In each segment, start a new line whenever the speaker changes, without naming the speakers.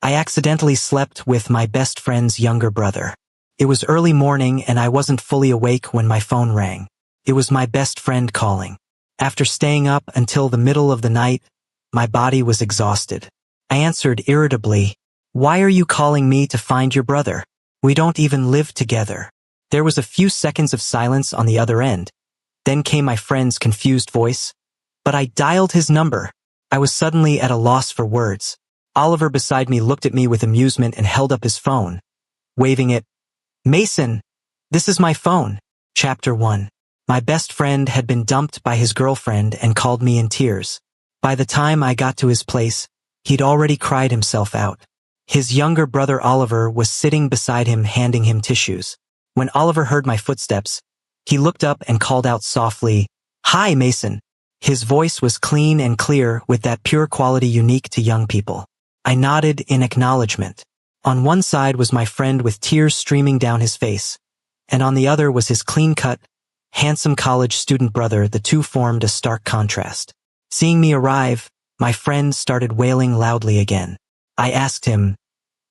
I accidentally slept with my best friend's younger brother. It was early morning and I wasn't fully awake when my phone rang. It was my best friend calling. After staying up until the middle of the night, my body was exhausted. I answered irritably, "Why are you calling me to find your brother? We don't even live together." There was a few seconds of silence on the other end. Then came my friend's confused voice. "But I dialed his number." I was suddenly at a loss for words. Oliver beside me looked at me with amusement and held up his phone, waving it. "Mason, this is my phone." Chapter 1. My best friend had been dumped by his girlfriend and called me in tears. By the time I got to his place, he'd already cried himself out. His younger brother Oliver was sitting beside him handing him tissues. When Oliver heard my footsteps, he looked up and called out softly, "Hi, Mason." His voice was clean and clear with that pure quality unique to young people. I nodded in acknowledgement. On one side was my friend with tears streaming down his face, and on the other was his clean-cut, handsome college student brother. The two formed a stark contrast. Seeing me arrive, my friend started wailing loudly again. I asked him,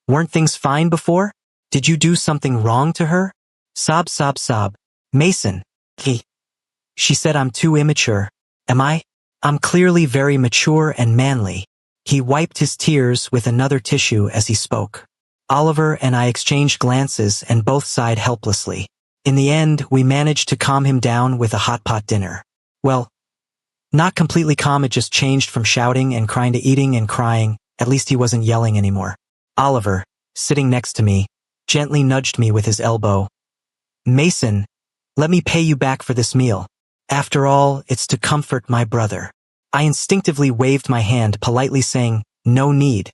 "Weren't things fine before? Did you do something wrong to her?" Sob, sob, sob. "Mason, she said I'm too immature. Am I? I'm clearly very mature and manly." He wiped his tears with another tissue as he spoke. Oliver and I exchanged glances and both sighed helplessly. In the end, we managed to calm him down with a hot pot dinner. Well, not completely calm, it just changed from shouting and crying to eating and crying. At least he wasn't yelling anymore. Oliver, sitting next to me, gently nudged me with his elbow. "Mason, let me pay you back for this meal. After all, it's to comfort my brother." I instinctively waved my hand, politely saying, "No need,"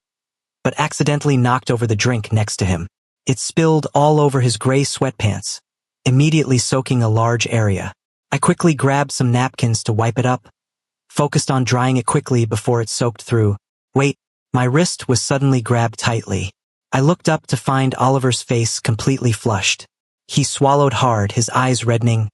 but accidentally knocked over the drink next to him. It spilled all over his gray sweatpants, immediately soaking a large area. I quickly grabbed some napkins to wipe it up, focused on drying it quickly before it soaked through. Wait, my wrist was suddenly grabbed tightly. I looked up to find Oliver's face completely flushed. He swallowed hard, his eyes reddening.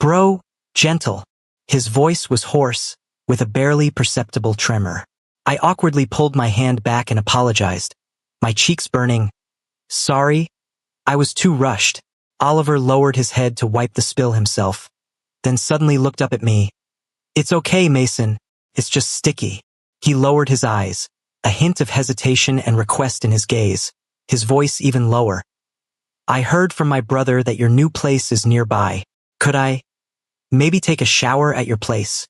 "Bro, gentle." His voice was hoarse, with a barely perceptible tremor. I awkwardly pulled my hand back and apologized, my cheeks burning. "Sorry, I was too rushed." Oliver lowered his head to wipe the spill himself, then suddenly looked up at me. "It's okay, Mason. It's just sticky." He lowered his eyes, a hint of hesitation and request in his gaze, his voice even lower. "I heard from my brother that your new place is nearby. Could I maybe take a shower at your place?"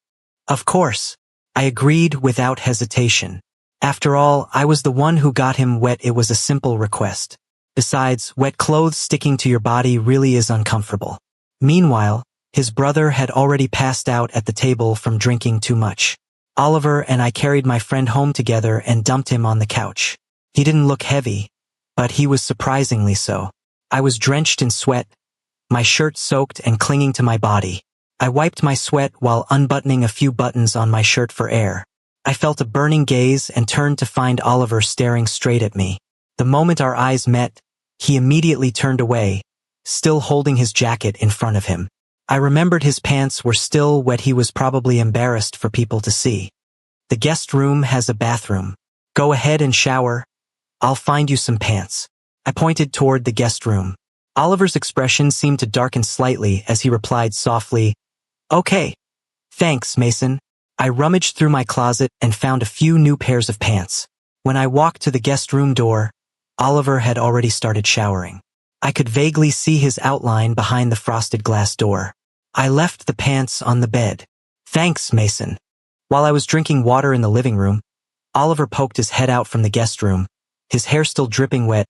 Of course, I agreed without hesitation. After all, I was the one who got him wet. It was a simple request. Besides, wet clothes sticking to your body really is uncomfortable. Meanwhile, his brother had already passed out at the table from drinking too much. Oliver and I carried my friend home together and dumped him on the couch. He didn't look heavy, but he was surprisingly so. I was drenched in sweat, my shirt soaked and clinging to my body. I wiped my sweat while unbuttoning a few buttons on my shirt for air. I felt a burning gaze and turned to find Oliver staring straight at me. The moment our eyes met, he immediately turned away, still holding his jacket in front of him. I remembered his pants were still wet. He was probably embarrassed for people to see. "The guest room has a bathroom. Go ahead and shower. I'll find you some pants." I pointed toward the guest room. Oliver's expression seemed to darken slightly as he replied softly, "Okay. Thanks, Mason." I rummaged through my closet and found a few new pairs of pants. When I walked to the guest room door, Oliver had already started showering. I could vaguely see his outline behind the frosted glass door. I left the pants on the bed. "Thanks, Mason." While I was drinking water in the living room, Oliver poked his head out from the guest room, his hair still dripping wet.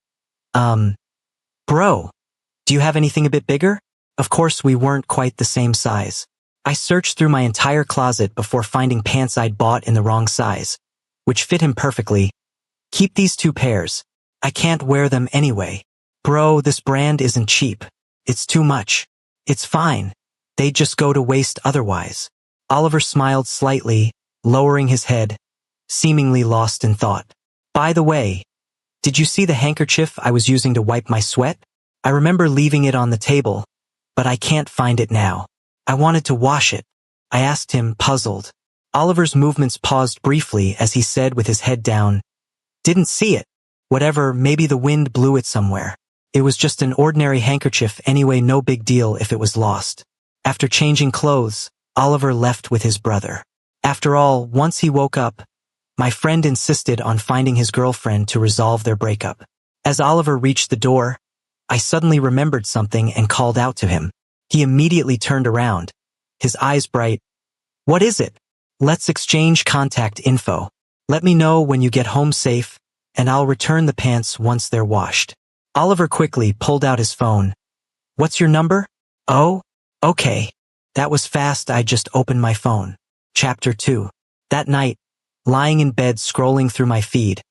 Bro, do you have anything a bit bigger?" Of course, we weren't quite the same size. I searched through my entire closet before finding pants I'd bought in the wrong size, which fit him perfectly. "Keep these 2 pairs. I can't wear them anyway." "Bro, this brand isn't cheap. It's too much." "It's fine. They'd just go to waste otherwise." Oliver smiled slightly, lowering his head, seemingly lost in thought. "By the way, did you see the handkerchief I was using to wipe my sweat? I remember leaving it on the table, but I can't find it now. I wanted to wash it." I asked him, puzzled. Oliver's movements paused briefly as he said with his head down, "Didn't see it. Whatever, maybe the wind blew it somewhere. It was just an ordinary handkerchief anyway, no big deal if it was lost. After changing clothes, Oliver left with his brother. After all, once he woke up, my friend insisted on finding his girlfriend to resolve their breakup. As Oliver reached the door, I suddenly remembered something and called out to him. He immediately turned around, his eyes bright. "What is it? Let's exchange contact info. Let me know when you get home safe, and I'll return the pants once they're washed." Oliver quickly pulled out his phone. "What's your number?" "Oh, okay. That was fast. I just opened my phone." Chapter 2. That night, lying in bed scrolling through my feed,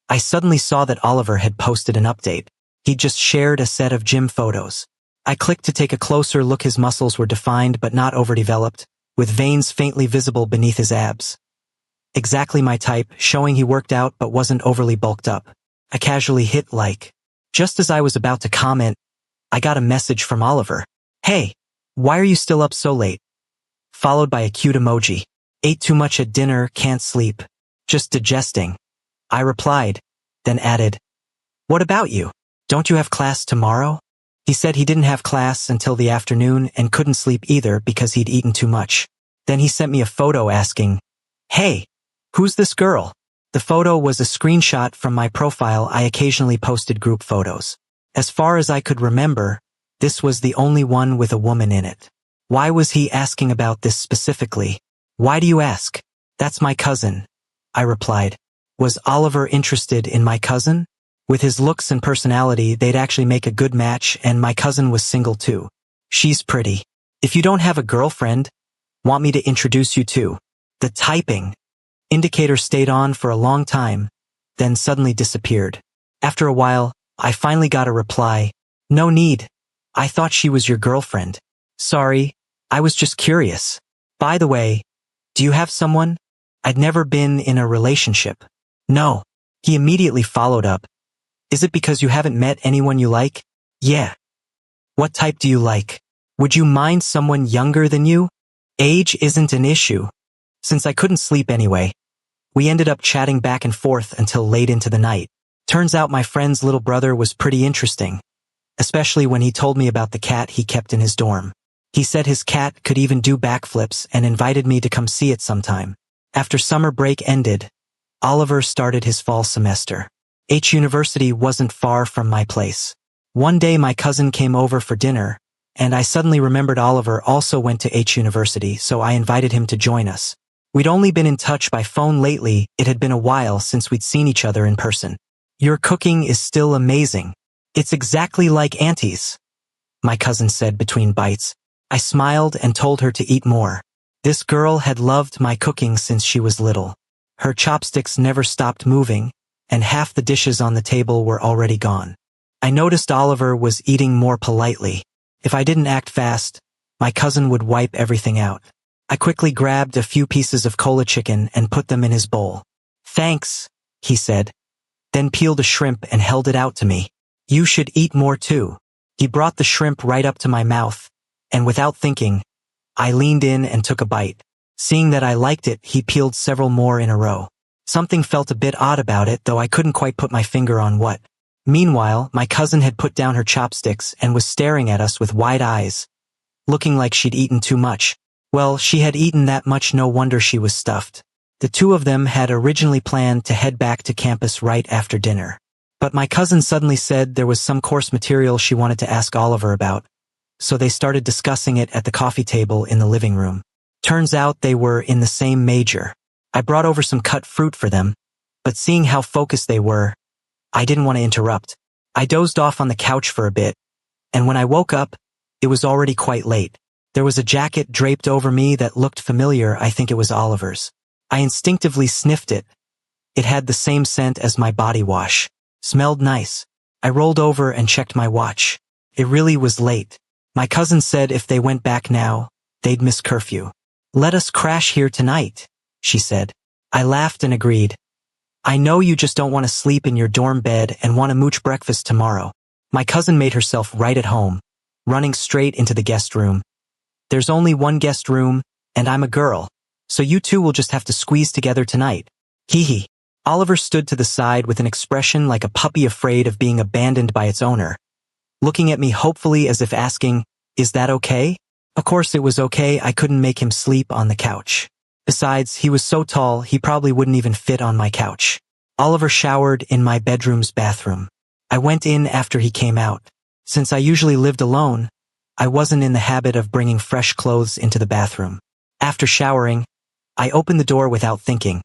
I suddenly saw that Oliver had posted an update. He'd just shared a set of gym photos. I clicked to take a closer look. His muscles were defined but not overdeveloped, with veins faintly visible beneath his abs. Exactly my type, showing he worked out but wasn't overly bulked up. I casually hit like. Just as I was about to comment, I got a message from Oliver. "Hey, why are you still up so late?" Followed by a cute emoji. "Ate too much at dinner, can't sleep. Just digesting." I replied, then added, "What about you? Don't you have class tomorrow?" He said he didn't have class until the afternoon and couldn't sleep either because he'd eaten too much. Then he sent me a photo asking, "Hey, who's this girl?" The photo was a screenshot from my profile. I occasionally posted group photos. As far as I could remember, this was the only one with a woman in it. Why was he asking about this specifically? "Why do you ask?" "That's my cousin," I replied. Was Oliver interested in my cousin? With his looks and personality, they'd actually make a good match, and my cousin was single too. "She's pretty. If you don't have a girlfriend, want me to introduce you to?" The typing indicator stayed on for a long time, then suddenly disappeared. After a while, I finally got a reply. "No need. I thought she was your girlfriend. Sorry, I was just curious. By the way, do you have someone?" I'd never been in a relationship. "No." He immediately followed up. "Is it because you haven't met anyone you like?" "Yeah." "What type do you like? Would you mind someone younger than you?" Age isn't an issue. Since I couldn't sleep anyway, we ended up chatting back and forth until late into the night. Turns out my friend's little brother was pretty interesting, especially when he told me about the cat he kept in his dorm. He said his cat could even do backflips and invited me to come see it sometime. After summer break ended, Oliver started his fall semester. H University wasn't far from my place. One day my cousin came over for dinner, and I suddenly remembered Oliver also went to H University, so I invited him to join us. We'd only been in touch by phone lately. It had been a while since we'd seen each other in person. "Your cooking is still amazing. It's exactly like Auntie's," my cousin said between bites. I smiled and told her to eat more. This girl had loved my cooking since she was little. Her chopsticks never stopped moving, and half the dishes on the table were already gone. I noticed Oliver was eating more politely. If I didn't act fast, my cousin would wipe everything out. I quickly grabbed a few pieces of cola chicken and put them in his bowl. "Thanks," he said, then peeled a shrimp and held it out to me. "You should eat more too." He brought the shrimp right up to my mouth, and without thinking, I leaned in and took a bite. Seeing that I liked it, he peeled several more in a row. Something felt a bit odd about it, though I couldn't quite put my finger on what. Meanwhile, my cousin had put down her chopsticks and was staring at us with wide eyes, looking like she'd eaten too much. Well, she had eaten that much, no wonder she was stuffed. The two of them had originally planned to head back to campus right after dinner. But my cousin suddenly said there was some course material she wanted to ask Oliver about, so they started discussing it at the coffee table in the living room. Turns out they were in the same major. I brought over some cut fruit for them, but seeing how focused they were, I didn't want to interrupt. I dozed off on the couch for a bit, and when I woke up, it was already quite late. There was a jacket draped over me that looked familiar. I think it was Oliver's. I instinctively sniffed it. It had the same scent as my body wash. Smelled nice. I rolled over and checked my watch. It really was late. My cousin said if they went back now, they'd miss curfew. "Let us crash here tonight," she said. I laughed and agreed. "I know you just don't want to sleep in your dorm bed and want to mooch breakfast tomorrow." My cousin made herself right at home, running straight into the guest room. "There's only one guest room, and I'm a girl, so you two will just have to squeeze together tonight." Hee hee. Oliver stood to the side with an expression like a puppy afraid of being abandoned by its owner, looking at me hopefully as if asking, "Is that okay?" Of course it was okay. I couldn't make him sleep on the couch. Besides, he was so tall, he probably wouldn't even fit on my couch. Oliver showered in my bedroom's bathroom. I went in after he came out. Since I usually lived alone, I wasn't in the habit of bringing fresh clothes into the bathroom. After showering, I opened the door without thinking,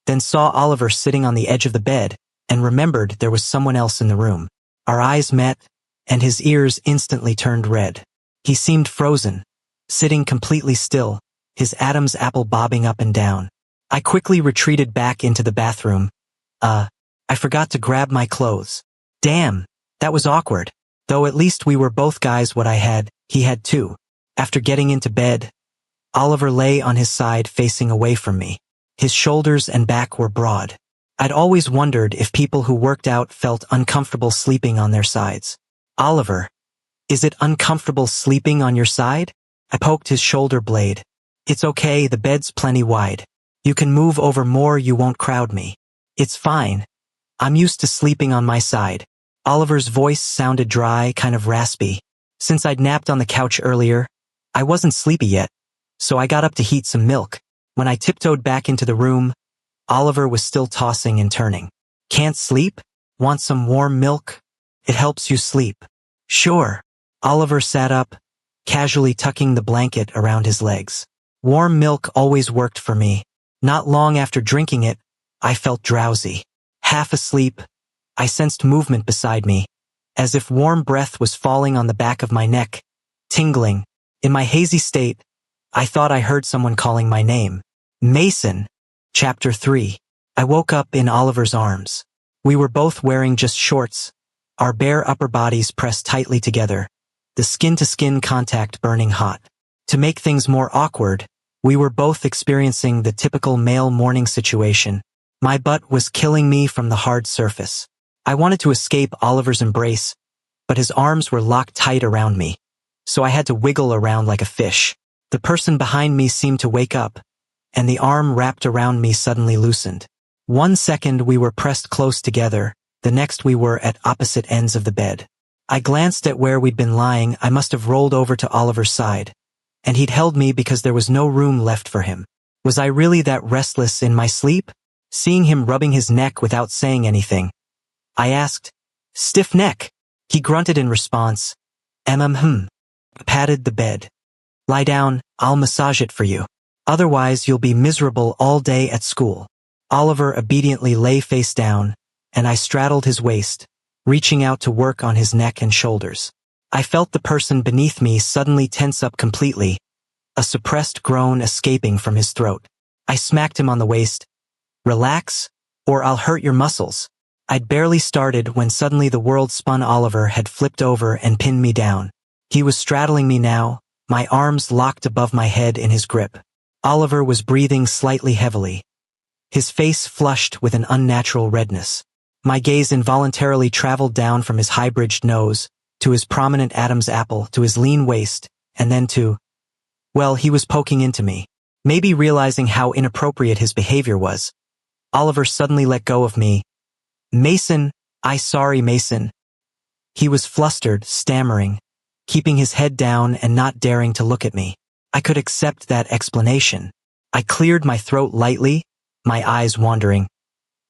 then saw Oliver sitting on the edge of the bed and remembered there was someone else in the room. Our eyes met, and his ears instantly turned red. He seemed frozen, sitting completely still, his Adam's apple bobbing up and down. I quickly retreated back into the bathroom. I forgot to grab my clothes. Damn, that was awkward. Though at least we were both guys. What I had, he had too. After getting into bed, Oliver lay on his side facing away from me. His shoulders and back were broad. I'd always wondered if people who worked out felt uncomfortable sleeping on their sides. Oliver, is it uncomfortable sleeping on your side? I poked his shoulder blade. It's okay, the bed's plenty wide. You can move over more, you won't crowd me. It's fine. I'm used to sleeping on my side. Oliver's voice sounded dry, kind of raspy. Since I'd napped on the couch earlier, I wasn't sleepy yet, so I got up to heat some milk. When I tiptoed back into the room, Oliver was still tossing and turning. Can't sleep? Want some warm milk? It helps you sleep. Sure. Oliver sat up, casually tucking the blanket around his legs. Warm milk always worked for me. Not long after drinking it, I felt drowsy. Half asleep, I sensed movement beside me, as if warm breath was falling on the back of my neck, tingling. In my hazy state, I thought I heard someone calling my name. Mason. Chapter 3. I woke up in Oliver's arms. We were both wearing just shorts, our bare upper bodies pressed tightly together, the skin-to-skin contact burning hot. To make things more awkward, we were both experiencing the typical male morning situation. My butt was killing me from the hard surface. I wanted to escape Oliver's embrace, but his arms were locked tight around me, so I had to wiggle around like a fish. The person behind me seemed to wake up, and the arm wrapped around me suddenly loosened. 1 second we were pressed close together, the next we were at opposite ends of the bed. I glanced at where we'd been lying. I must have rolled over to Oliver's side, and he'd held me because there was no room left for him. Was I really that restless in my sleep? Seeing him rubbing his neck without saying anything, I asked, "Stiff neck?" He grunted in response. Patted the bed. "Lie down, I'll massage it for you. Otherwise you'll be miserable all day at school." Oliver obediently lay face down, and I straddled his waist, reaching out to work on his neck and shoulders. I felt the person beneath me suddenly tense up completely, a suppressed groan escaping from his throat. I smacked him on the waist. "Relax, or I'll hurt your muscles." I'd barely started when suddenly the world spun. Oliver had flipped over and pinned me down. He was straddling me now, my arms locked above my head in his grip. Oliver was breathing slightly heavily, his face flushed with an unnatural redness. My gaze involuntarily traveled down from his high-bridged nose, to his prominent Adam's apple, to his lean waist, and then to... Well, he was poking into me. Maybe realizing how inappropriate his behavior was, Oliver suddenly let go of me. "Mason, sorry, Mason." He was flustered, stammering, keeping his head down and not daring to look at me. I could accept that explanation. I cleared my throat lightly, my eyes wandering.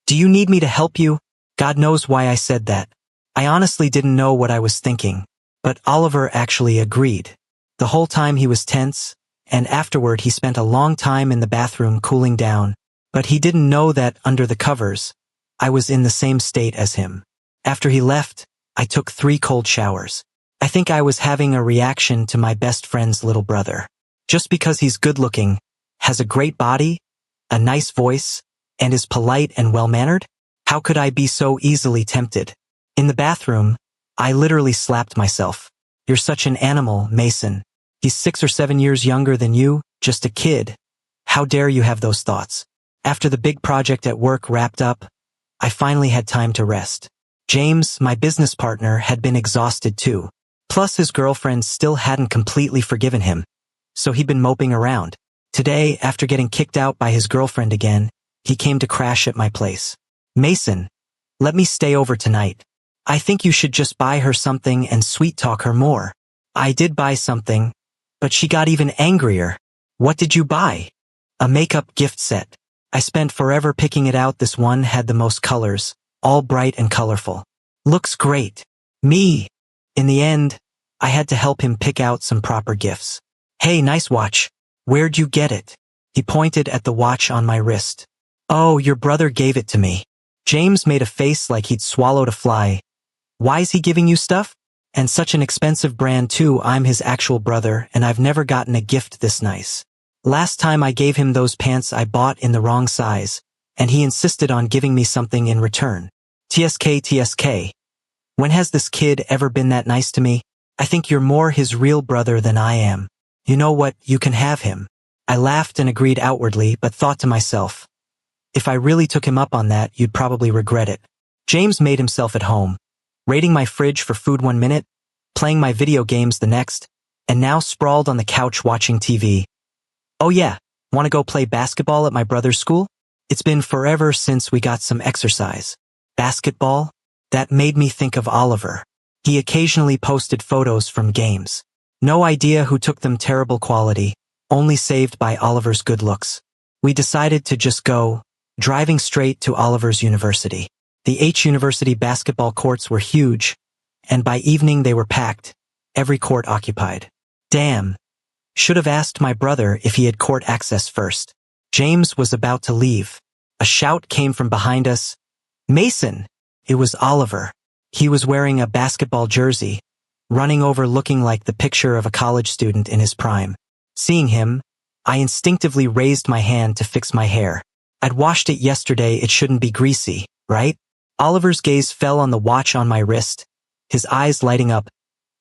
"Do you need me to help you?" God knows why I said that. I honestly didn't know what I was thinking, but Oliver actually agreed. The whole time he was tense, and afterward he spent a long time in the bathroom cooling down, but he didn't know that under the covers, I was in the same state as him. After he left, I took 3 cold showers. I think I was having a reaction to my best friend's little brother. Just because he's good-looking, has a great body, a nice voice, and is polite and well-mannered? How could I be so easily tempted? In the bathroom, I literally slapped myself. "You're such an animal, Mason. He's 6 or 7 years younger than you, just a kid. How dare you have those thoughts?" After the big project at work wrapped up, I finally had time to rest. James, my business partner, had been exhausted too. Plus his girlfriend still hadn't completely forgiven him, so he'd been moping around. Today, after getting kicked out by his girlfriend again, he came to crash at my place. Mason, let me stay over tonight. I think you should just buy her something and sweet talk her more. I did buy something, but she got even angrier. What did you buy? A makeup gift set. I spent forever picking it out. This one had the most colors, all bright and colorful. Looks great. Me. In the end, I had to help him pick out some proper gifts. Hey, nice watch. Where'd you get it? He pointed at the watch on my wrist. Oh, your brother gave it to me. James made a face like he'd swallowed a fly. Why's he giving you stuff? And such an expensive brand too. I'm his actual brother, and I've never gotten a gift this nice. Last time I gave him those pants I bought in the wrong size, and he insisted on giving me something in return. TSK. When has this kid ever been that nice to me? I think you're more his real brother than I am. You know what, you can have him. I laughed and agreed outwardly, but thought to myself, if I really took him up on that, you'd probably regret it. James made himself at home, raiding my fridge for food 1 minute, playing my video games the next, and now sprawled on the couch watching TV. Oh yeah, want to go play basketball at my brother's school? It's been forever since we got some exercise. Basketball? That made me think of Oliver. He occasionally posted photos from games. No idea who took them. Terrible quality, only saved by Oliver's good looks. We decided to just go, driving straight to Oliver's university. The University basketball courts were huge, and by evening they were packed, every court occupied. Damn. Should have asked my brother if he had court access first. James was about to leave. A shout came from behind us. Mason! It was Oliver. He was wearing a basketball jersey, running over looking like the picture of a college student in his prime. Seeing him, I instinctively raised my hand to fix my hair. I'd washed it yesterday. It shouldn't be greasy, right? Oliver's gaze fell on the watch on my wrist, his eyes lighting up.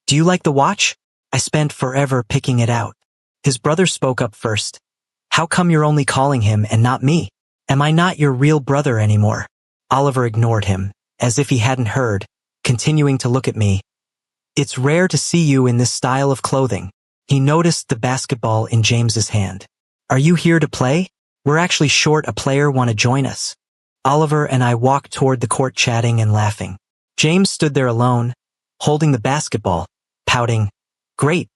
Do you like the watch? I spent forever picking it out. His brother spoke up first. How come you're only calling him and not me? Am I not your real brother anymore? Oliver ignored him, as if he hadn't heard, continuing to look at me. It's rare to see you in this style of clothing. He noticed the basketball in James's hand. Are you here to play? We're actually short a player. Want to join us? Oliver and I walked toward the court chatting and laughing. James stood there alone, holding the basketball, pouting. Great.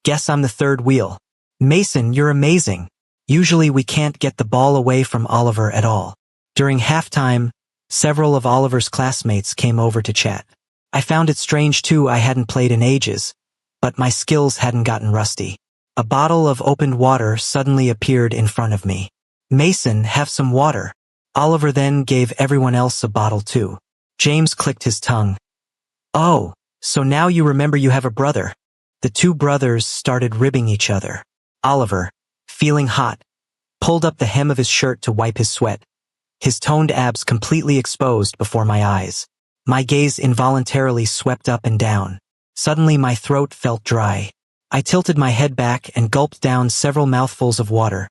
Guess I'm the third wheel. Mason, you're amazing. Usually we can't get the ball away from Oliver at all. During halftime, several of Oliver's classmates came over to chat. I found it strange too. I hadn't played in ages, but my skills hadn't gotten rusty. A bottle of opened water suddenly appeared in front of me. Mason, have some water. Oliver then gave everyone else a bottle too. James clicked his tongue. Oh, so now you remember you have a brother. The two brothers started ribbing each other. Oliver, feeling hot, pulled up the hem of his shirt to wipe his sweat, his toned abs completely exposed before my eyes. My gaze involuntarily swept up and down. Suddenly my throat felt dry. I tilted my head back and gulped down several mouthfuls of water,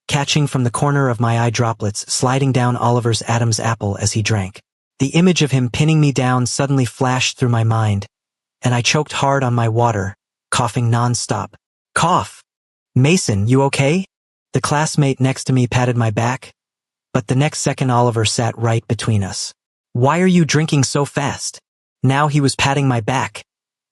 catching from the corner of my eye droplets sliding down Oliver's Adam's apple as he drank. The image of him pinning me down suddenly flashed through my mind, and I choked hard on my water, coughing non-stop. Cough! Mason, you okay? The classmate next to me patted my back, but the next second Oliver sat right between us. Why are you drinking so fast? Now he was patting my back,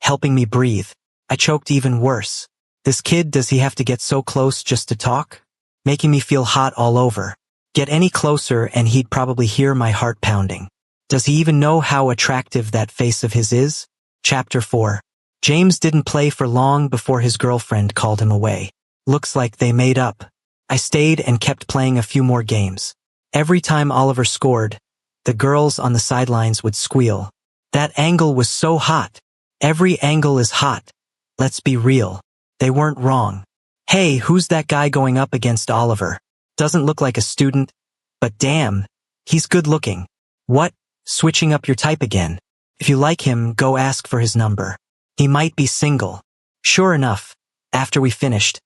helping me breathe. I choked even worse. This kid, does he have to get so close just to talk? Making me feel hot all over. Get any closer and he'd probably hear my heart pounding. Does he even know how attractive that face of his is? Chapter 4. James didn't play for long before his girlfriend called him away. Looks like they made up. I stayed and kept playing a few more games. Every time Oliver scored, the girls on the sidelines would squeal. That angle was so hot. Every angle is hot. Let's be real. They weren't wrong. Hey, who's that guy going up against Oliver? Doesn't look like a student, but damn, he's good looking. What? Switching up your type again? If you like him, go ask for his number. He might be single. Sure enough, after we finished,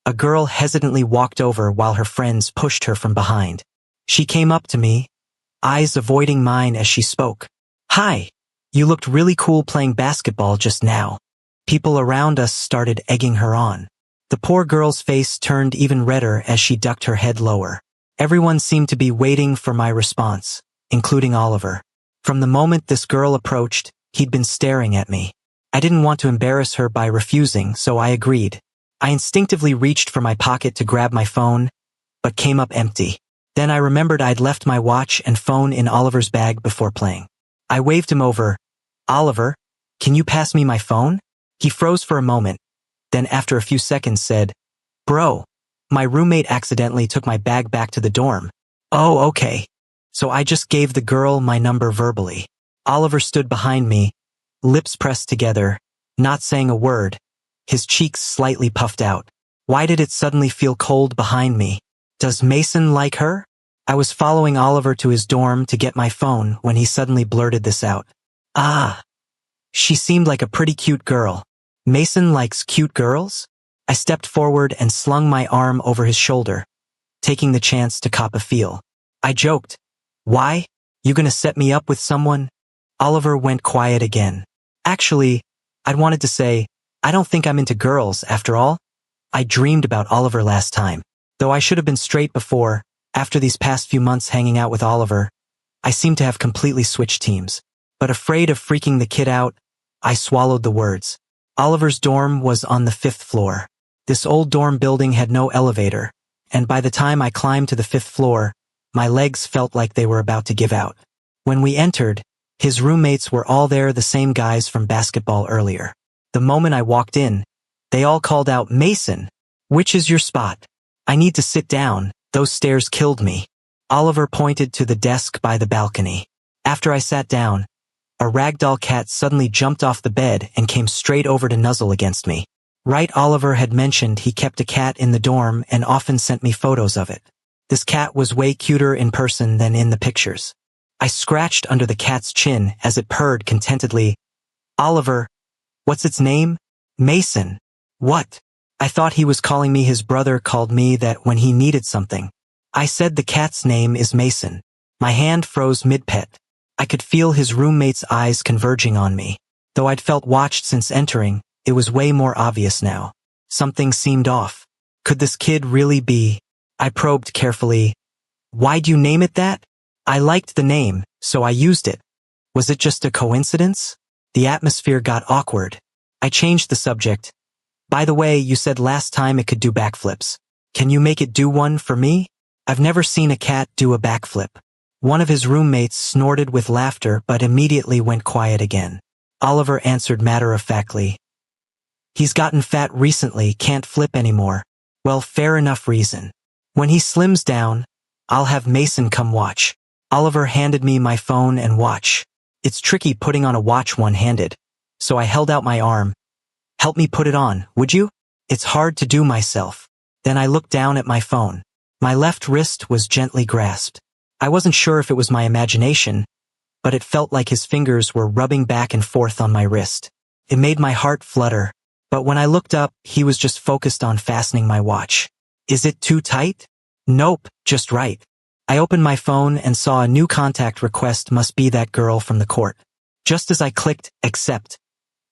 a girl hesitantly walked over while her friends pushed her from behind. She came up to me, eyes avoiding mine as she spoke. Hi, you looked really cool playing basketball just now. People around us started egging her on. The poor girl's face turned even redder as she ducked her head lower. Everyone seemed to be waiting for my response, including Oliver. From the moment this girl approached, he'd been staring at me. I didn't want to embarrass her by refusing, so I agreed. I instinctively reached for my pocket to grab my phone, but came up empty. Then I remembered I'd left my watch and phone in Oliver's bag before playing. I waved him over. "Oliver, can you pass me my phone?" He froze for a moment, then after a few seconds said, "Bro, my roommate accidentally took my bag back to the dorm." "Oh, okay." So I just gave the girl my number verbally. Oliver stood behind me, lips pressed together, not saying a word, his cheeks slightly puffed out. Why did it suddenly feel cold behind me? Does Mason like her? I was following Oliver to his dorm to get my phone when he suddenly blurted this out. "Ah, she seemed like a pretty cute girl. Mason likes cute girls?" I stepped forward and slung my arm over his shoulder, taking the chance to cop a feel. I joked, "Why? You gonna set me up with someone?" Oliver went quiet again. Actually, I'd wanted to say, I don't think I'm into girls, after all. I dreamed about Oliver last time. Though I should have been straight before, after these past few months hanging out with Oliver, I seemed to have completely switched teams. But afraid of freaking the kid out, I swallowed the words. Oliver's dorm was on the 5th floor. This old dorm building had no elevator, and by the time I climbed to the 5th floor, my legs felt like they were about to give out. When we entered, his roommates were all there, the same guys from basketball earlier. The moment I walked in, they all called out, "Mason, which is your spot? I need to sit down, those stairs killed me." Oliver pointed to the desk by the balcony. After I sat down, a ragdoll cat suddenly jumped off the bed and came straight over to nuzzle against me. Right, Oliver had mentioned he kept a cat in the dorm and often sent me photos of it. This cat was way cuter in person than in the pictures. I scratched under the cat's chin as it purred contentedly. "Oliver, what's its name?" "Mason." "What?" I thought he was calling me. His brother called me that when he needed something. I said the cat's name is Mason. My hand froze mid-pet. I could feel his roommate's eyes converging on me. Though I'd felt watched since entering, it was way more obvious now. Something seemed off. Could this kid really be? I probed carefully. "Why'd you name it that?" "I liked the name, so I used it." "Was it just a coincidence?" The atmosphere got awkward. I changed the subject. "By the way, you said last time it could do backflips. Can you make it do one for me? I've never seen a cat do a backflip." One of his roommates snorted with laughter but immediately went quiet again. Oliver answered matter-of-factly. "He's gotten fat recently, can't flip anymore." "Well, fair enough reason. When he slims down, I'll have Mason come watch." Oliver handed me my phone and watch. It's tricky putting on a watch one-handed, so I held out my arm. "Help me put it on, would you? It's hard to do myself." Then I looked down at my phone. My left wrist was gently grasped. I wasn't sure if it was my imagination, but it felt like his fingers were rubbing back and forth on my wrist. It made my heart flutter, but when I looked up, he was just focused on fastening my watch. "Is it too tight?" "Nope, just right." I opened my phone and saw a new contact request. Must be that girl from the court. Just as I clicked accept,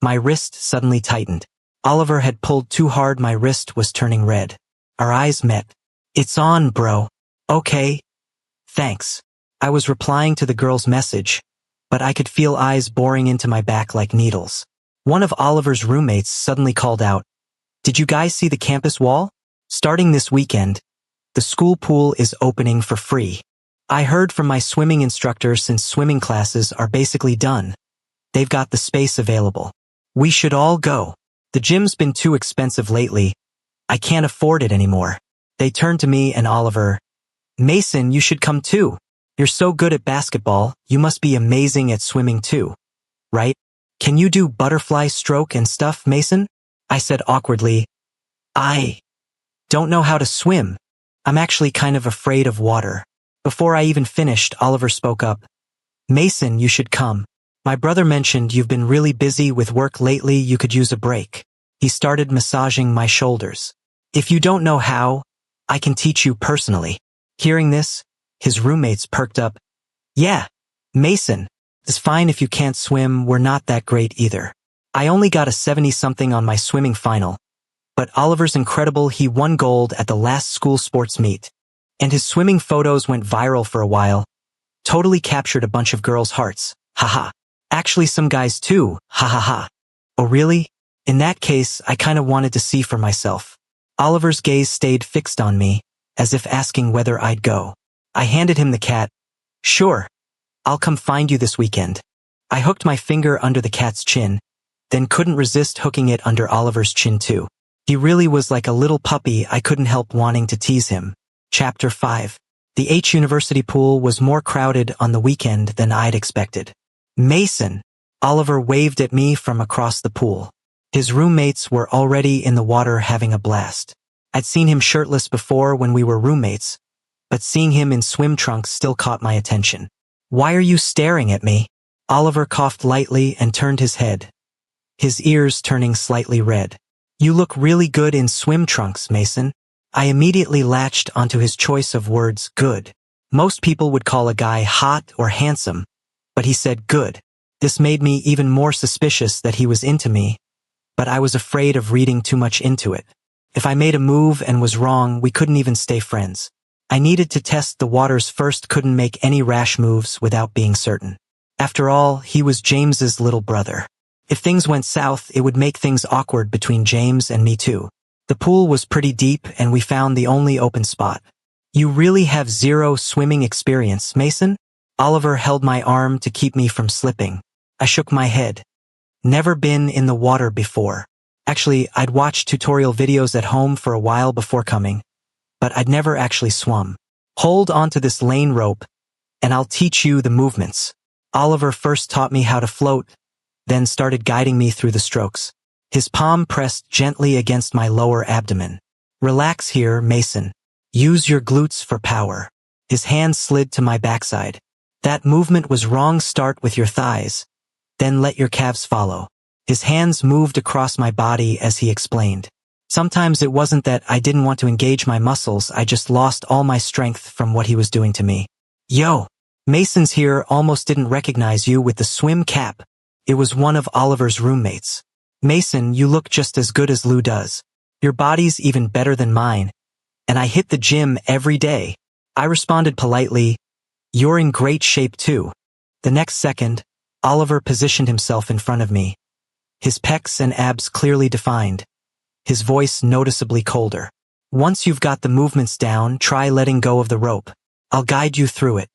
my wrist suddenly tightened. Oliver had pulled too hard. My wrist was turning red. Our eyes met. "It's on, bro." "Okay. Thanks." I was replying to the girl's message, but I could feel eyes boring into my back like needles. One of Oliver's roommates suddenly called out, "Did you guys see the campus wall? Starting this weekend, the school pool is opening for free." I heard from my swimming instructor since swimming classes are basically done. They've got the space available. We should all go. The gym's been too expensive lately. I can't afford it anymore. They turned to me and Oliver. "Mason, you should come too. You're so good at basketball, you must be amazing at swimming too. Right? Can you do butterfly stroke and stuff, Mason?" I said awkwardly. "I don't know how to swim. I'm actually kind of afraid of water." Before I even finished, Oliver spoke up. "Mason, you should come. My brother mentioned you've been really busy with work lately, you could use a break." He started massaging my shoulders. "If you don't know how, I can teach you personally." Hearing this, his roommates perked up. "Yeah, Mason, it's fine if you can't swim, we're not that great either." I only got a 70-something on my swimming final, but Oliver's incredible. He won gold at the last school sports meet, and his swimming photos went viral for a while. Totally captured a bunch of girls' hearts. Haha. Actually some guys too. Ha ha ha. Oh really? In that case, I kinda wanted to see for myself. Oliver's gaze stayed fixed on me, as if asking whether I'd go. I handed him the cat. Sure. I'll come find you this weekend. I hooked my finger under the cat's chin, then couldn't resist hooking it under Oliver's chin too. He really was like a little puppy. I couldn't help wanting to tease him. Chapter 5. The H University pool was more crowded on the weekend than I'd expected. Mason! Oliver waved at me from across the pool. His roommates were already in the water having a blast. I'd seen him shirtless before when we were roommates, but seeing him in swim trunks still caught my attention. Why are you staring at me? Oliver coughed lightly and turned his head, his ears turning slightly red. You look really good in swim trunks, Mason. I immediately latched onto his choice of words, good. Most people would call a guy hot or handsome, but he said good. This made me even more suspicious that he was into me, but I was afraid of reading too much into it. If I made a move and was wrong, we couldn't even stay friends. I needed to test the waters first, couldn't make any rash moves without being certain. After all, he was James's little brother. If things went south, it would make things awkward between James and me too. The pool was pretty deep and we found the only open spot. You really have zero swimming experience, Mason? Oliver held my arm to keep me from slipping. I shook my head. Never been in the water before. Actually, I'd watched tutorial videos at home for a while before coming, but I'd never actually swum. Hold onto this lane rope, and I'll teach you the movements. Oliver first taught me how to float, then started guiding me through the strokes. His palm pressed gently against my lower abdomen. Relax here, Mason. Use your glutes for power. His hand slid to my backside. That movement was wrong. Start with your thighs, then let your calves follow. His hands moved across my body as he explained. Sometimes it wasn't that I didn't want to engage my muscles, I just lost all my strength from what he was doing to me. Yo! Mason's here almost didn't recognize you with the swim cap. It was one of Oliver's roommates. Mason, you look just as good as Lou does. Your body's even better than mine. And I hit the gym every day. I responded politely, you're in great shape too. The next second, Oliver positioned himself in front of me. His pecs and abs clearly defined. His voice noticeably colder. Once you've got the movements down, try letting go of the rope. I'll guide you through it.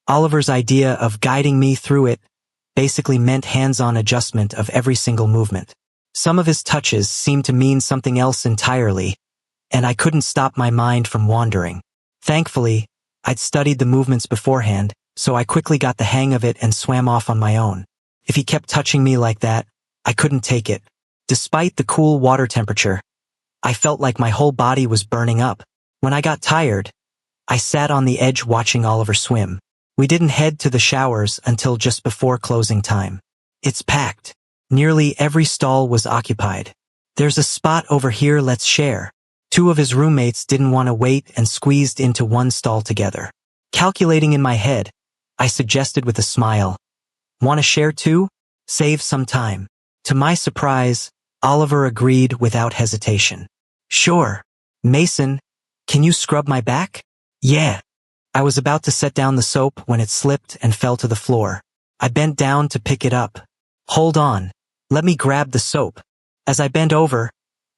Oliver's idea of guiding me through it basically meant hands-on adjustment of every single movement. Some of his touches seemed to mean something else entirely, and I couldn't stop my mind from wandering. Thankfully, I'd studied the movements beforehand, so I quickly got the hang of it and swam off on my own. If he kept touching me like that, I couldn't take it. Despite the cool water temperature, I felt like my whole body was burning up. When I got tired, I sat on the edge watching Oliver swim. We didn't head to the showers until just before closing time. It's packed. Nearly every stall was occupied. There's a spot over here, let's share. Two of his roommates didn't want to wait and squeezed into one stall together. Calculating in my head, I suggested with a smile. Want to share too? Save some time. To my surprise, Oliver agreed without hesitation. Sure. Mason, can you scrub my back? Yeah. I was about to set down the soap when it slipped and fell to the floor. I bent down to pick it up. Hold on. Let me grab the soap. As I bent over,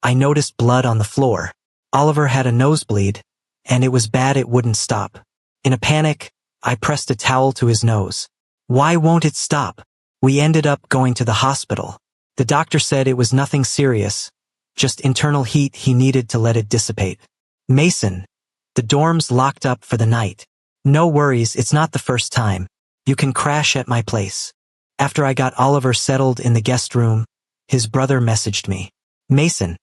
I noticed blood on the floor. Oliver had a nosebleed, and it was bad. It wouldn't stop. In a panic, I pressed a towel to his nose. Why won't it stop? We ended up going to the hospital. The doctor said it was nothing serious, just internal heat. He needed to let it dissipate. Mason, the dorm's locked up for the night. No worries, it's not the first time. You can crash at my place. After I got Oliver settled in the guest room, his brother messaged me. Mason,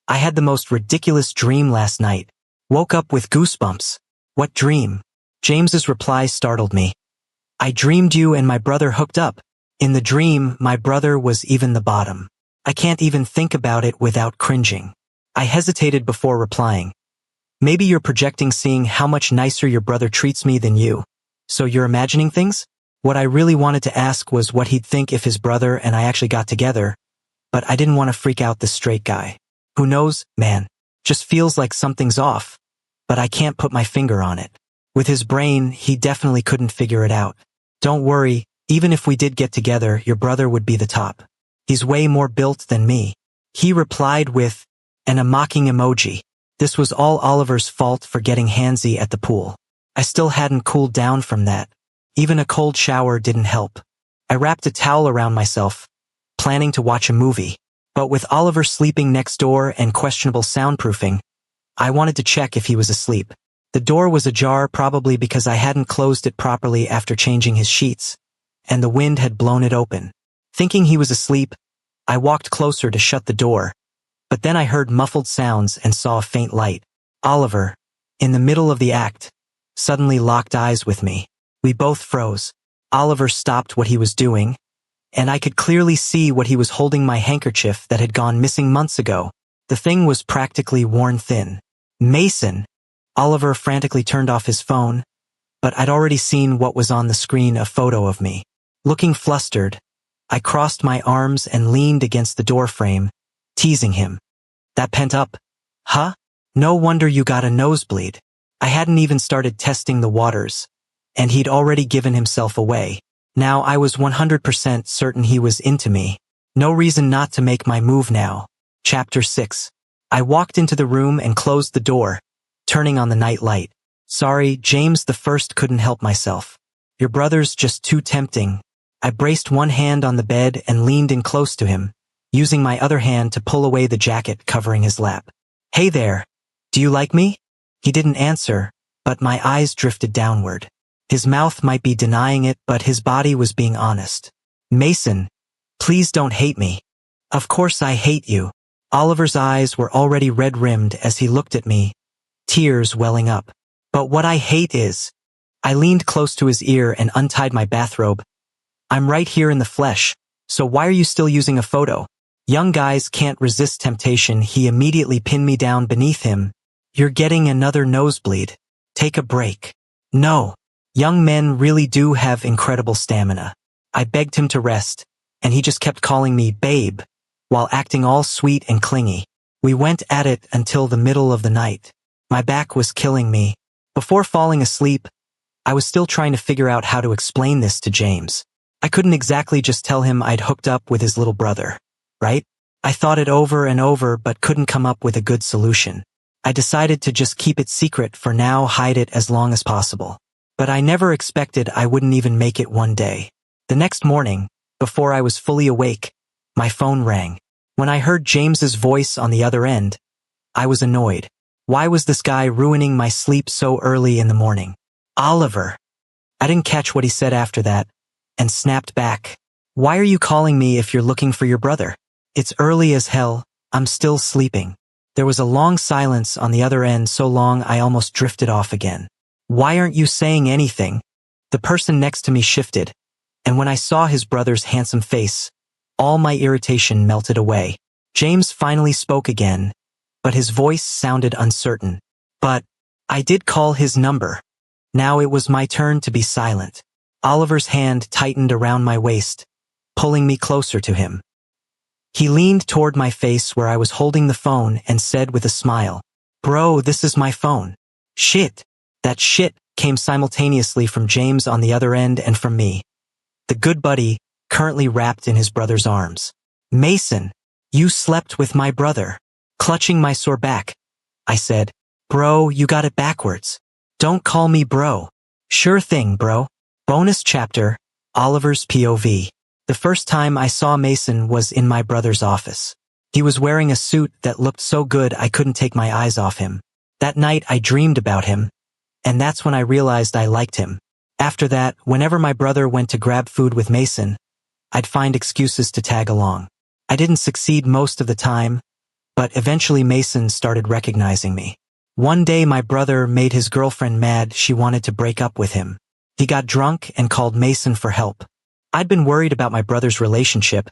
I had the most ridiculous dream last night. Woke up with goosebumps. What dream? James's reply startled me. I dreamed you and my brother hooked up. In the dream, my brother was even the bottom. I can't even think about it without cringing. I hesitated before replying. Maybe you're projecting, seeing how much nicer your brother treats me than you. So you're imagining things? What I really wanted to ask was what he'd think if his brother and I actually got together, but I didn't want to freak out this straight guy. Who knows, man? Just feels like something's off, but I can't put my finger on it. With his brain, he definitely couldn't figure it out. Don't worry, even if we did get together, your brother would be the top. He's way more built than me. He replied with a mocking emoji. This was all Oliver's fault for getting handsy at the pool. I still hadn't cooled down from that. Even a cold shower didn't help. I wrapped a towel around myself, planning to watch a movie. But with Oliver sleeping next door and questionable soundproofing, I wanted to check if he was asleep. The door was ajar, probably because I hadn't closed it properly after changing his sheets, and the wind had blown it open. Thinking he was asleep, I walked closer to shut the door, but then I heard muffled sounds and saw a faint light. Oliver, in the middle of the act, suddenly locked eyes with me. We both froze. Oliver stopped what he was doing, and I could clearly see what he was holding: my handkerchief that had gone missing months ago. The thing was practically worn thin. Mason! Oliver frantically turned off his phone, but I'd already seen what was on the screen: a photo of me. Looking flustered, I crossed my arms and leaned against the doorframe, teasing him. That pent up? Huh? No wonder you got a nosebleed. I hadn't even started testing the waters, and he'd already given himself away. Now I was 100% certain he was into me. No reason not to make my move now. Chapter 6. I walked into the room and closed the door, turning on the night light. Sorry, James the First, couldn't help myself. Your brother's just too tempting. I braced one hand on the bed and leaned in close to him, using my other hand to pull away the jacket covering his lap. Hey there. Do you like me? He didn't answer, but my eyes drifted downward. His mouth might be denying it, but his body was being honest. Mason, please don't hate me. Of course I hate you. Oliver's eyes were already red-rimmed as he looked at me, tears welling up. But what I hate is... I leaned close to his ear and untied my bathrobe. I'm right here in the flesh, so why are you still using a photo? Young guys can't resist temptation. He immediately pinned me down beneath him. You're getting another nosebleed. Take a break. No. Young men really do have incredible stamina. I begged him to rest, and he just kept calling me babe, while acting all sweet and clingy. We went at it until the middle of the night. My back was killing me. Before falling asleep, I was still trying to figure out how to explain this to James. I couldn't exactly just tell him I'd hooked up with his little brother, right? I thought it over and over but couldn't come up with a good solution. I decided to just keep it secret for now, hide it as long as possible. But I never expected I wouldn't even make it one day. The next morning, before I was fully awake, my phone rang. When I heard James's voice on the other end, I was annoyed. Why was this guy ruining my sleep so early in the morning? Oliver. I didn't catch what he said after that, and snapped back. Why are you calling me if you're looking for your brother? It's early as hell. I'm still sleeping. There was a long silence on the other end, so long I almost drifted off again. Why aren't you saying anything? The person next to me shifted, and when I saw his brother's handsome face, all my irritation melted away. James finally spoke again, but his voice sounded uncertain. But I did call his number. Now it was my turn to be silent. Oliver's hand tightened around my waist, pulling me closer to him. He leaned toward my face where I was holding the phone and said with a smile, "Bro, this is my phone." Shit. That shit came simultaneously from James on the other end and from me. The good buddy, currently wrapped in his brother's arms. Mason, you slept with my brother. Clutching my sore back, I said, "Bro, you got it backwards. Don't call me bro." Sure thing, bro. Bonus chapter, Oliver's POV. The first time I saw Mason was in my brother's office. He was wearing a suit that looked so good I couldn't take my eyes off him. That night I dreamed about him, and that's when I realized I liked him. After that, whenever my brother went to grab food with Mason, I'd find excuses to tag along. I didn't succeed most of the time, but eventually Mason started recognizing me. One day my brother made his girlfriend mad. She wanted to break up with him. He got drunk and called Mason for help. I'd been worried about my brother's relationship,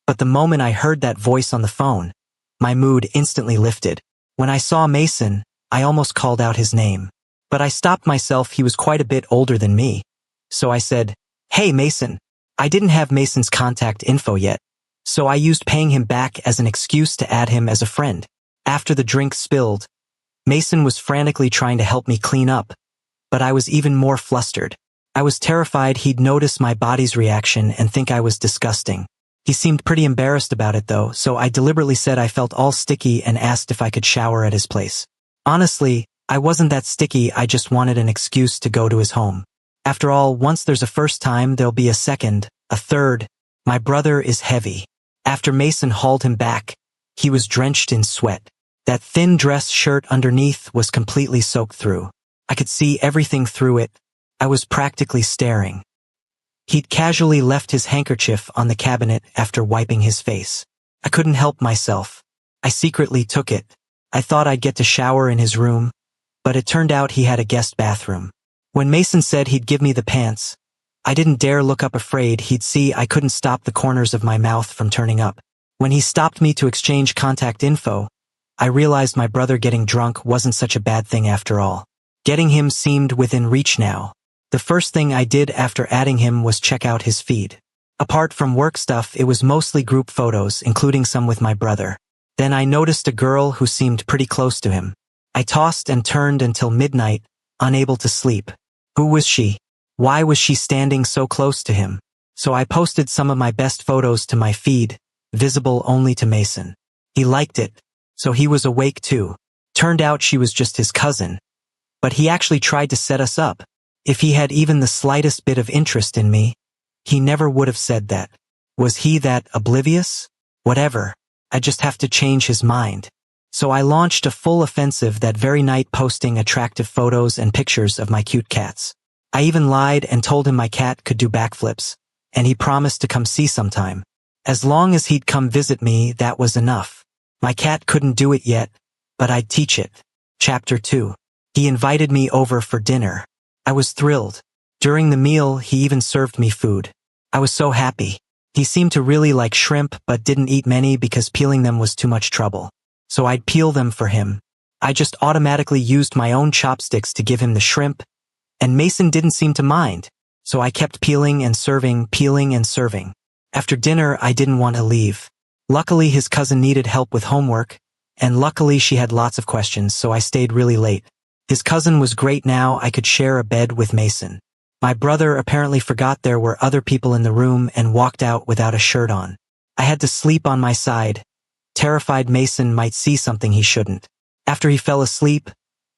but the moment I heard that voice on the phone, my mood instantly lifted. When I saw Mason, I almost called out his name. But I stopped myself. He was quite a bit older than me. So I said, "Hey, Mason." I didn't have Mason's contact info yet, so I used paying him back as an excuse to add him as a friend. After the drink spilled, Mason was frantically trying to help me clean up, but I was even more flustered. I was terrified he'd notice my body's reaction and think I was disgusting. He seemed pretty embarrassed about it though, so I deliberately said I felt all sticky and asked if I could shower at his place. Honestly, I wasn't that sticky, I just wanted an excuse to go to his home. After all, once there's a first time, there'll be a second, a third. My brother is heavy. After Mason hauled him back, he was drenched in sweat. That thin dress shirt underneath was completely soaked through. I could see everything through it. I was practically staring. He'd casually left his handkerchief on the cabinet after wiping his face. I couldn't help myself. I secretly took it. I thought I'd get to shower in his room, but it turned out he had a guest bathroom. When Mason said he'd give me the pants, I didn't dare look up, afraid he'd see I couldn't stop the corners of my mouth from turning up. When he stopped me to exchange contact info, I realized my brother getting drunk wasn't such a bad thing after all. Getting him seemed within reach now. The first thing I did after adding him was check out his feed. Apart from work stuff, it was mostly group photos, including some with my brother. Then I noticed a girl who seemed pretty close to him. I tossed and turned until midnight, unable to sleep. Who was she? Why was she standing so close to him? So I posted some of my best photos to my feed, visible only to Mason. He liked it, so he was awake too. Turned out she was just his cousin. But he actually tried to set us up. If he had even the slightest bit of interest in me, he never would have said that. Was he that oblivious? Whatever. I just have to change his mind. So I launched a full offensive that very night, posting attractive photos and pictures of my cute cats. I even lied and told him my cat could do backflips, and he promised to come see sometime. As long as he'd come visit me, that was enough. My cat couldn't do it yet, but I'd teach it. Chapter 2. He invited me over for dinner. I was thrilled. During the meal, he even served me food. I was so happy. He seemed to really like shrimp but didn't eat many because peeling them was too much trouble. So I'd peel them for him. I just automatically used my own chopsticks to give him the shrimp, and Mason didn't seem to mind. So I kept peeling and serving. After dinner, I didn't want to leave. Luckily, his cousin needed help with homework, and luckily she had lots of questions, so I stayed really late. His cousin was great. Now I could share a bed with Mason. My brother apparently forgot there were other people in the room and walked out without a shirt on. I had to sleep on my side, terrified Mason might see something he shouldn't. After he fell asleep,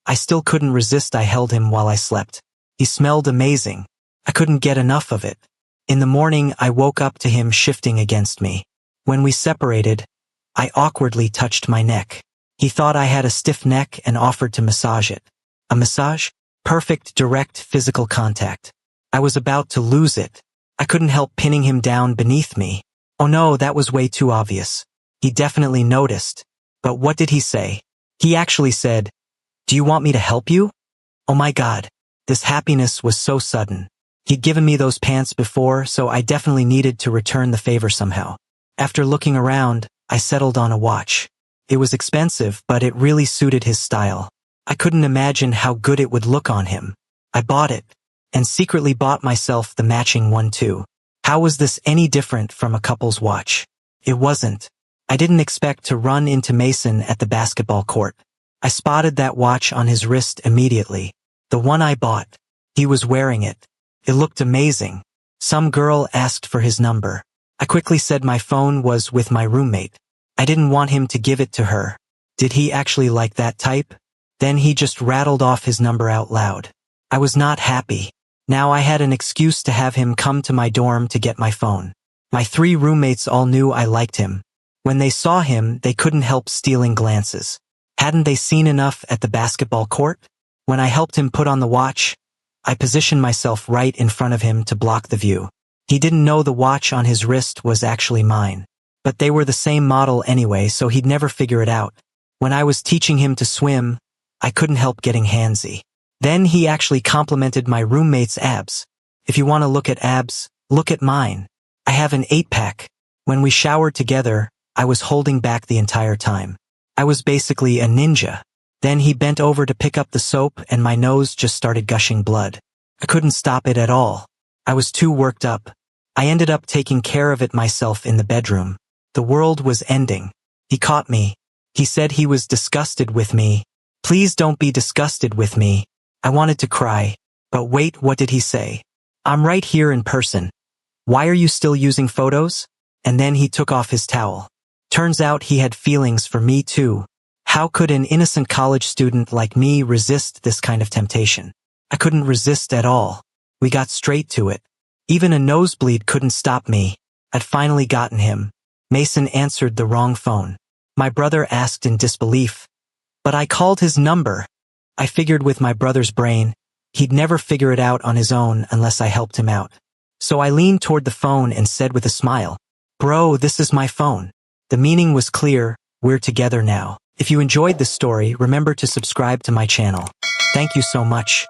I still couldn't resist. I held him while I slept. He smelled amazing. I couldn't get enough of it. In the morning, I woke up to him shifting against me. When we separated, I awkwardly touched my neck. He thought I had a stiff neck and offered to massage it. A massage? Perfect, direct physical contact. I was about to lose it. I couldn't help pinning him down beneath me. Oh no, that was way too obvious. He definitely noticed. But what did he say? He actually said, "Do you want me to help you?" Oh my God. This happiness was so sudden. He'd given me those pants before, so I definitely needed to return the favor somehow. After looking around, I settled on a watch. It was expensive, but it really suited his style. I couldn't imagine how good it would look on him. I bought it, and secretly bought myself the matching one too. How was this any different from a couple's watch? It wasn't. I didn't expect to run into Mason at the basketball court. I spotted that watch on his wrist immediately. The one I bought. He was wearing it. It looked amazing. Some girl asked for his number. I quickly said my phone was with my roommate. I didn't want him to give it to her. Did he actually like that type? Then he just rattled off his number out loud. I was not happy. Now I had an excuse to have him come to my dorm to get my phone. My 3 roommates all knew I liked him. When they saw him, they couldn't help stealing glances. Hadn't they seen enough at the basketball court? When I helped him put on the watch, I positioned myself right in front of him to block the view. He didn't know the watch on his wrist was actually mine. But they were the same model anyway, so he'd never figure it out. When I was teaching him to swim, I couldn't help getting handsy. Then he actually complimented my roommate's abs. If you want to look at abs, look at mine. I have an 8-pack. When we showered together, I was holding back the entire time. I was basically a ninja. Then he bent over to pick up the soap and my nose just started gushing blood. I couldn't stop it at all. I was too worked up. I ended up taking care of it myself in the bedroom. The world was ending. He caught me. He said he was disgusted with me. Please don't be disgusted with me. I wanted to cry. But wait, what did he say? I'm right here in person. Why are you still using photos? And then he took off his towel. Turns out he had feelings for me too. How could an innocent college student like me resist this kind of temptation? I couldn't resist at all. We got straight to it. Even a nosebleed couldn't stop me. I'd finally gotten him. Mason answered the wrong phone. My brother asked in disbelief. But I called his number. I figured with my brother's brain, he'd never figure it out on his own unless I helped him out. So I leaned toward the phone and said with a smile, "Bro, this is my phone." The meaning was clear. We're together now. If you enjoyed this story, remember to subscribe to my channel. Thank you so much.